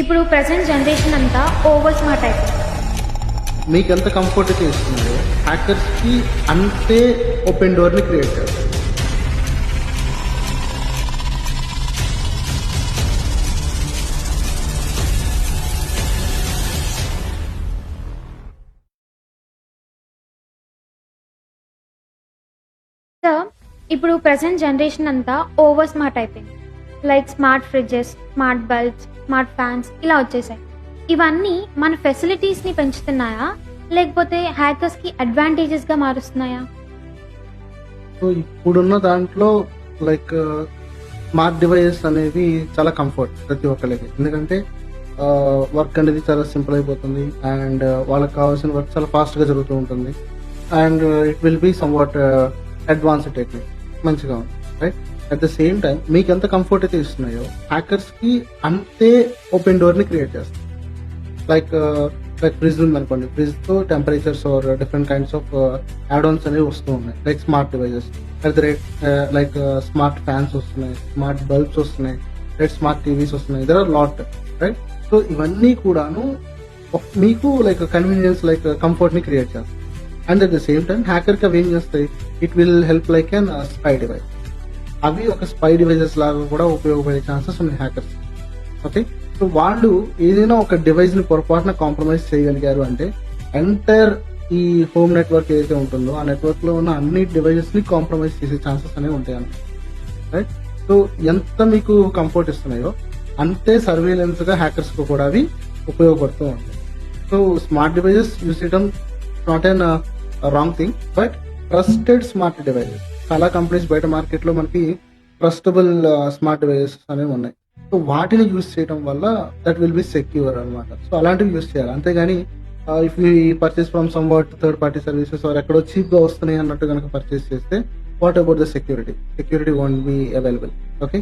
ఇప్పుడు present generation అంతా over smart అయిపోయింది. మీకు ఎంత కంఫర్ట్ అయితే ఇస్తుందో హ్యాకర్స్కి అంతే ఓపెన్ డోర్ని క్రియేట్ చేస్తారు. సార్, ఇప్పుడు ప్రెజెంట్ జనరేషన్ అంతా ఓవర్ స్మార్ట్ అయిపోయింది. Like smart fridges, smart bulbs, smart fans ఇలా వచ్చేసాయి. ఇవన్నీ మన ఫెసిలిటీస్ని పెంచుతున్నాయా, లేకపోతే హ్యాకర్స్కి అడ్వాంటేజెస్గా మారుస్తున్నాయా? సో ఇప్పుడున్న దాంట్లో లైక్ స్మార్ట్ డివైజెస్ అనేవి చాలా కంఫర్ట్ ప్రతి ఒక్కరికి. ఎందుకంటే వర్క్ అనేది చాలా సింపుల్ అయిపోతుంది అండ్ వాళ్ళకి కావాల్సిన వర్క్ చాలా ఫాస్ట్గా జరుగుతూ ఉంటుంది and it will be somewhat advanced technique మంచిగా ఉంది, right? At the same time మీకు ఎంత కంఫర్ట్ అయితే ఇస్తున్నాయో హ్యాకర్స్కి అంతే ఓపెన్ డోర్ని క్రియేట్ చేస్తాయి. లైక్ ఫ్రిడ్జ్ ఉందనుకోండి, ఫ్రిడ్జ్తో temperatures are different kinds of add-ons అనేవి వస్తూ ఉన్నాయి. Like smart devices at the rate like smart fans వస్తున్నాయి, స్మార్ట్ బల్బ్స్ వస్తున్నాయి, రైట్? స్మార్ట్ టీవీస్ వస్తున్నాయి. There are lot, right? So ఇవన్నీ కూడాను మీకు లైక్ కన్వీనియన్స్, లైక్ కంఫర్ట్ని క్రియేట్ చేస్తాయి. And at the same time హ్యాకర్కి అవి ఏం చేస్తాయి, it will help like an spy device. అవి ఒక స్పై డివైజెస్ లాగా కూడా ఉపయోగపడే ఛాన్సెస్ ఉన్నాయి హ్యాకర్స్. ఓకే, సో వాళ్ళు ఏదైనా ఒక డివైస్ ని పొరపాటున కాంప్రమైజ్ చేయగలిగారు అంటే ఎంటైర్ ఈ హోమ్ నెట్వర్క్ ఏదైతే ఉంటుందో ఆ నెట్వర్క్ లో ఉన్న అన్ని డివైజెస్ ని కాంప్రమైజ్ చేసే ఛాన్సెస్ అనేవి ఉంటాయి అన్నమాట, రైట్? సో ఎంత మీకు కంఫర్ట్ ఇస్తున్నాయో అంతే సర్వేలెన్స్ గా హ్యాకర్స్ కు కూడా అవి ఉపయోగపడుతూ ఉంటాయి. సో స్మార్ట్ డివైజెస్ యూస్ చేయడం not an wrong thing, but trusted smart devices చాలా కంపెనీస్ బయట మార్కెట్ లో మనకి ట్రస్టబుల్ స్మార్ట్ డివైజెస్ అనేవి ఉన్నాయి. సో వాటిని యూస్ చేయడం వల్ల దట్ విల్ బి సెక్యూర్ అనమాట. సో అలాంటివి యూస్ చేయాలి. అంతేగాని if you purchase from some what third party services or ఎక్కడో చీప్ గా వస్తున్నాయి అన్నట్టు కనుక పర్చేస్ చేస్తే what about the security won't be available. Okay,